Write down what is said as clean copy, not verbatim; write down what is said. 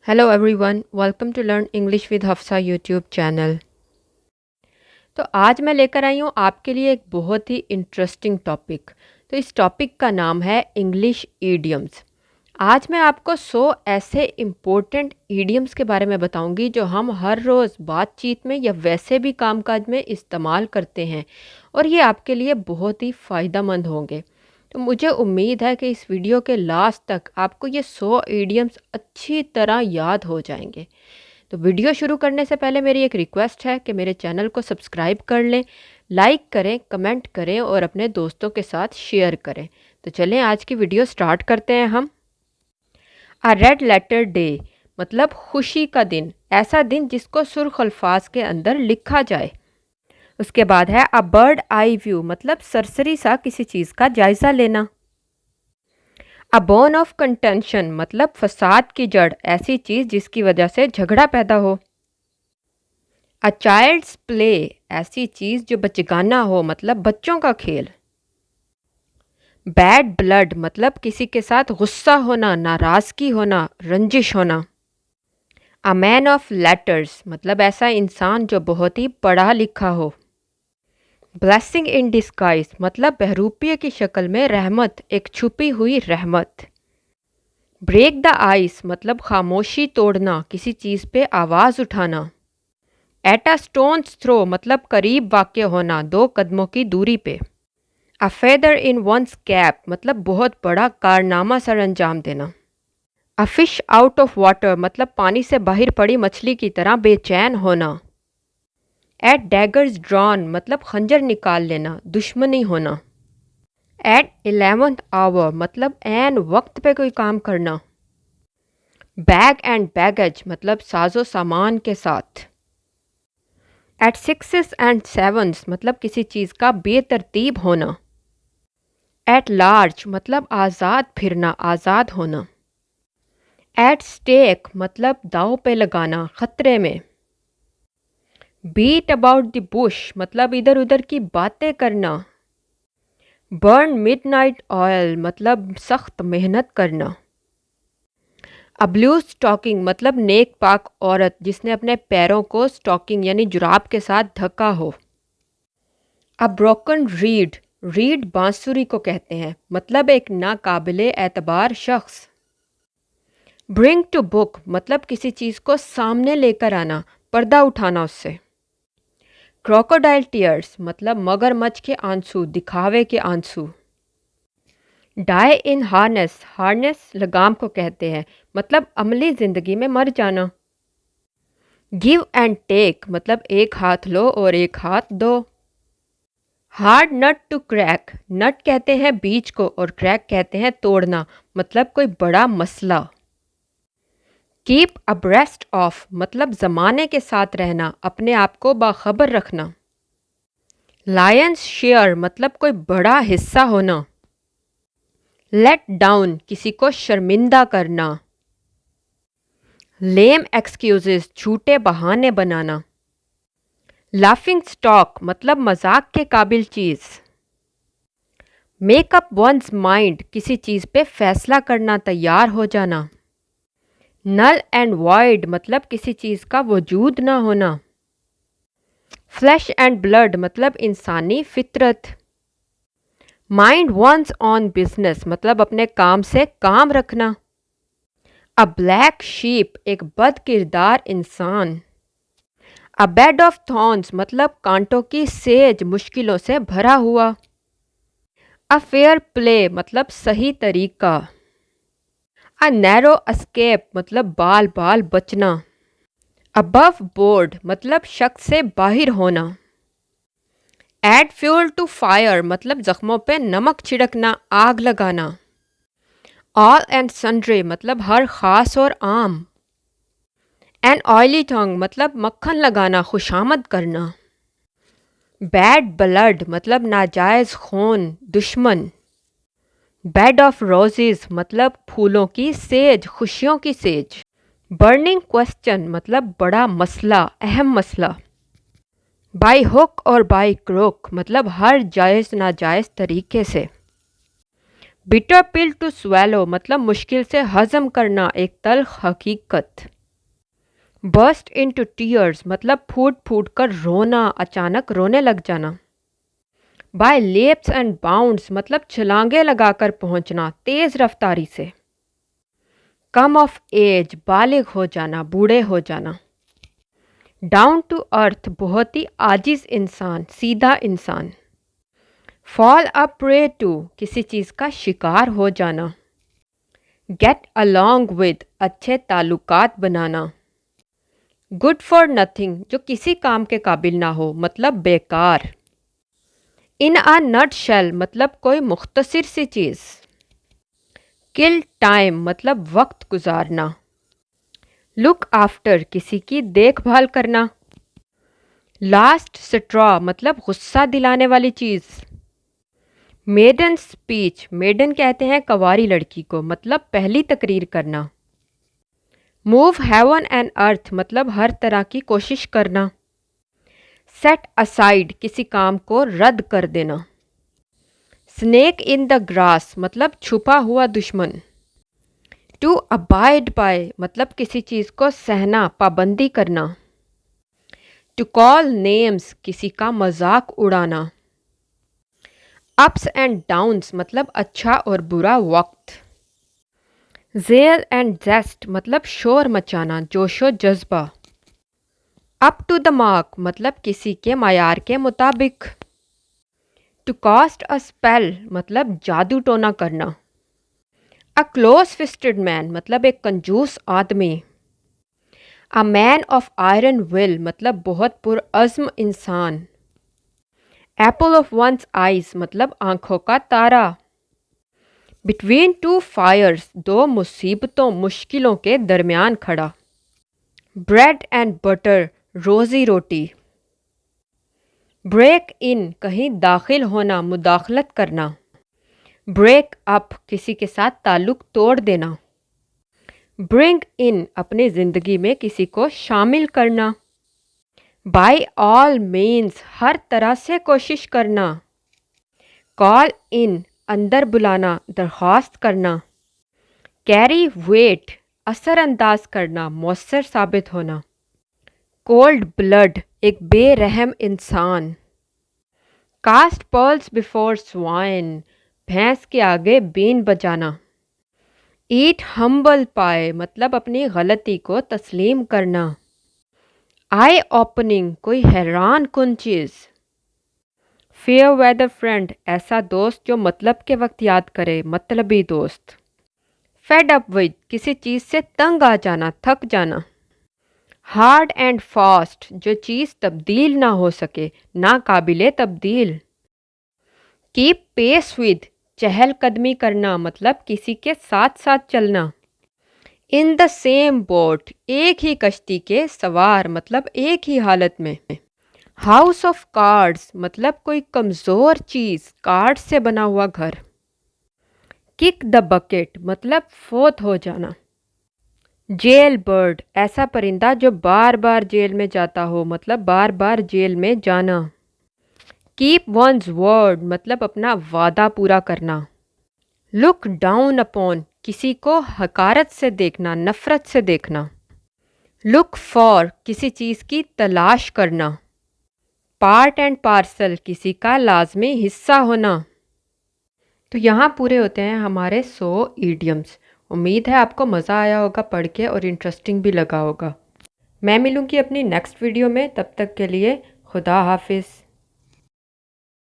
Hello everyone, welcome to learn English with Hafsa YouTube channel. तो आज मैं लेकर आई हूँ आपके लिए एक बहुत ही इंटरेस्टिंग टॉपिक। तो इस टॉपिक का नाम है इंग्लिश ईडियम्स। आज मैं आपको 100 ऐसे इम्पोर्टेंट ईडियम्स के बारे में बताऊंगी जो हम हर रोज़ बातचीत में या वैसे भी कामकाज में इस्तेमाल करते हैं और ये आपके लिए बहुत ही फ़ायदेमंद होंगे। तो मुझे उम्मीद है कि इस वीडियो के लास्ट तक आपको ये 100 ईडियम्स अच्छी तरह याद हो जाएंगे। तो वीडियो शुरू करने से पहले मेरी एक रिक्वेस्ट है कि मेरे चैनल को सब्सक्राइब कर लें, लाइक करें, कमेंट करें और अपने दोस्तों के साथ शेयर करें। तो चलें आज की वीडियो स्टार्ट करते हैं हम। अ रेड लेटर डे मतलब खुशी का दिन, ऐसा दिन जिसको सुर्ख अल्फाज के अंदर लिखा जाए। उसके बाद है अ बर्ड आई व्यू मतलब सरसरी सा किसी चीज़ का जायज़ा लेना। अ बोन ऑफ कंटेंशन मतलब फसाद की जड़, ऐसी चीज़ जिसकी वजह से झगड़ा पैदा हो। अ चाइल्ड्स प्ले ऐसी चीज़ जो बचगाना हो मतलब बच्चों का खेल। बैड ब्लड मतलब किसी के साथ गुस्सा होना, नाराज़गी होना, रंजिश होना। अ मैन ऑफ लेटर्स मतलब ऐसा इंसान जो बहुत ही पढ़ा लिखा हो। ब्लेसिंग इन डिस्गाइज मतलब बहरूपिये की शक्ल में रहमत, एक छुपी हुई रहमत। ब्रेक द आइस मतलब खामोशी तोड़ना, किसी चीज़ पे आवाज़ उठाना। एट अ स्टोन्स थ्रो मतलब करीब वाक़ होना, 2 कदमों की दूरी पे। A feather in one's cap मतलब बहुत बड़ा कारनामा सर अंजाम देना। A fish out of water मतलब पानी से बाहर पड़ी मछली की तरह बेचैन होना। एट डैगर्स ड्रॉन मतलब खंजर निकाल लेना, दुश्मनी होना। एट 11th आवर मतलब एन वक्त पे कोई काम करना। बैग एंड बैगेज मतलब साजो सामान के साथ। एट सिक्सेस एंड सेवन्स मतलब किसी चीज़ का बेतरतीब होना। एट लार्ज मतलब आज़ाद फिरना, आज़ाद होना। एट स्टेक मतलब दाव पे लगाना, खतरे में। बीट अबाउट द बुश मतलब इधर उधर की बातें करना। बर्न मिडनाइट ऑयल मतलब सख्त मेहनत करना। अ ब्लू स्टॉकिंग मतलब नेक पाक औरत जिसने अपने पैरों को स्टॉकिंग यानी जुराब के साथ ढका हो। अ ब्रोकन रीड, रीड बांसुरी को कहते हैं मतलब एक नाकाबिले एतबार शख्स। ब्रिंग टू बुक मतलब किसी चीज़ को सामने लेकर आना, पर्दा उठाना उससे। क्रोकोडाइल टीयर्स मतलब मगरमच्छ के आंसू, दिखावे के आंसू। डाई इन हार्नेस, हार्नेस लगाम को कहते हैं मतलब अमली ज़िंदगी में मर जाना। गिव एंड टेक मतलब एक हाथ लो और एक हाथ दो। हार्ड नट टू क्रैक, नट कहते हैं बीज को और क्रैक कहते हैं तोड़ना, मतलब कोई बड़ा मसला। कीप अब्रेस्ट ऑफ मतलब ज़माने के साथ रहना, अपने आप को बाखबर रखना। लायंस शेयर मतलब कोई बड़ा हिस्सा होना। लेट डाउन किसी को शर्मिंदा करना। लेम एक्सक्यूजेस झूठे बहाने बनाना। लाफिंग स्टॉक मतलब मजाक के काबिल चीज़। मेक अप वंस माइंड किसी चीज़ पे फैसला करना, तैयार हो जाना। नल एंड वॉइड मतलब किसी चीज़ का वजूद ना होना। फ्लैश एंड ब्लड मतलब इंसानी फितरत। माइंड वंस ऑन बिजनेस मतलब अपने काम से काम रखना। अ ब्लैक शीप एक बद किरदार इंसान। अ बेड ऑफ थॉर्न्स मतलब कांटों की सेज, मुश्किलों से भरा हुआ। अ फेयर प्ले मतलब सही तरीका। अ नैरो एस्केप मतलब बाल बाल बचना। अबव बोर्ड मतलब शक से बाहर होना। एड फ्यूल टू फायर मतलब जख्मों पे नमक छिड़कना, आग लगाना। ऑल एंड सन्ड्री मतलब हर खास और आम। एन ऑयली टंग मतलब मक्खन लगाना, खुशामद करना। बैड ब्लड मतलब नाजायज़ खून, दुश्मन। बेड ऑफ रोजेज मतलब फूलों की सेज, खुशियों की सेज। बर्निंग क्वेश्चन मतलब बड़ा मसला, अहम मसला। बाई हुक और बाई क्रोक मतलब हर जायज़ नाजायज़ तरीके से। बिटर पिल टू स्वेलो मतलब मुश्किल से हजम करना, एक तल्ख हकीकत। बर्स्ट इनटू टीयर्स मतलब फूट फूट कर रोना, अचानक रोने लग जाना। बाय लेप्स एंड बाउंड्स मतलब छलांगे लगाकर पहुंचना, तेज रफ्तारी से। कम ऑफ एज बालिग हो जाना, बूढ़े हो जाना। डाउन टू अर्थ बहुत ही आजिज इंसान, सीधा इंसान। फॉल अ प्रे टू किसी चीज़ का शिकार हो जाना। गेट अलॉन्ग विद अच्छे ताल्लुकात बनाना। गुड फॉर नथिंग जो किसी काम के काबिल ना हो, मतलब बेकार। इन अ नट शेल मतलब कोई मुख्तसर सी चीज़। किल टाइम मतलब वक्त गुजारना। लुक आफ्टर किसी की देखभाल करना। लास्ट स्ट्रॉ मतलब गुस्सा दिलाने वाली चीज़। मेडन स्पीच, मेडन कहते हैं कवारी लड़की को, मतलब पहली तकरीर करना। मूव हेवन एंड अर्थ मतलब हर तरह की कोशिश करना। सेट असाइड किसी काम को रद्द कर देना। स्नेक इन द ग्रास मतलब छुपा हुआ दुश्मन। टू अबाइड बाय मतलब किसी चीज़ को सहना, पाबंदी करना। टू कॉल नेम्स किसी का मजाक उड़ाना। अप्स एंड डाउन्स मतलब अच्छा और बुरा वक्त। ज़ेल एंड जेस्ट मतलब शोर मचाना, जोशो जज्बा। अप टू द मार्क मतलब किसी के मायार के मुताबिक। टू कास्ट अ स्पेल मतलब जादू टोना करना। अ क्लोज फिस्टेड मैन मतलब एक कंजूस आदमी। A man of iron will मतलब बहुत पुरअज़्म इंसान। एप्पल ऑफ वंस आइज मतलब आंखों का तारा। बिटवीन टू फायर्स दो मुसीबतों मुश्किलों के दरमियान खड़ा। ब्रेड एंड बटर रोज़ी रोटी। ब्रेक इन कहीं दाखिल होना, मुदाखलत करना। ब्रेक अप किसी के साथ ताल्लुक़ तोड़ देना। ब्रिंग इन अपनी ज़िंदगी में किसी को शामिल करना। बाय ऑल मीन्स हर तरह से कोशिश करना। कॉल इन अंदर बुलाना, दरख्वास्त करना। कैरी वेट असरअंदाज करना, मौसर साबित होना। कोल्ड ब्लड एक बेरहम इंसान। कास्ट पर्ल्स बिफोर स्वाइन भैंस के आगे बीन बजाना। ईट हम्बल पाए मतलब अपनी गलती को तस्लीम करना। आई ओपनिंग कोई हैरान कुन चीज़। फेयर वेदर फ्रेंड ऐसा दोस्त जो मतलब के वक्त याद करे, मतलबी दोस्त। फेड अप विद किसी चीज़ से तंग आ जाना, थक जाना। हार्ड एंड फास्ट जो चीज़ तब्दील ना हो सके, ना काबिले तब्दील। कीप पेस विद चहलकदमी करना मतलब किसी के साथ साथ चलना। इन द सेम बोट एक ही कश्ती के सवार मतलब एक ही हालत में। हाउस ऑफ कार्ड्स मतलब कोई कमज़ोर चीज़, कार्ड से बना हुआ घर। किक द बकेट मतलब फोत हो जाना। जेल बर्ड ऐसा परिंदा जो बार बार जेल में जाता हो, मतलब बार बार जेल में जाना। कीप वंस वर्ड मतलब अपना वादा पूरा करना। लुक डाउन अपॉन किसी को हकारत से देखना, नफ़रत से देखना। लुक फॉर किसी चीज़ की तलाश करना। पार्ट एंड पार्सल किसी का लाजमी हिस्सा होना। तो यहाँ पूरे होते हैं हमारे 100 ईडियम्स। उम्मीद है आपको मज़ा आया होगा पढ़ के और इंटरेस्टिंग भी लगा होगा। मैं मिलूँगी अपनी नेक्स्ट वीडियो में, तब तक के लिए खुदा हाफिज़।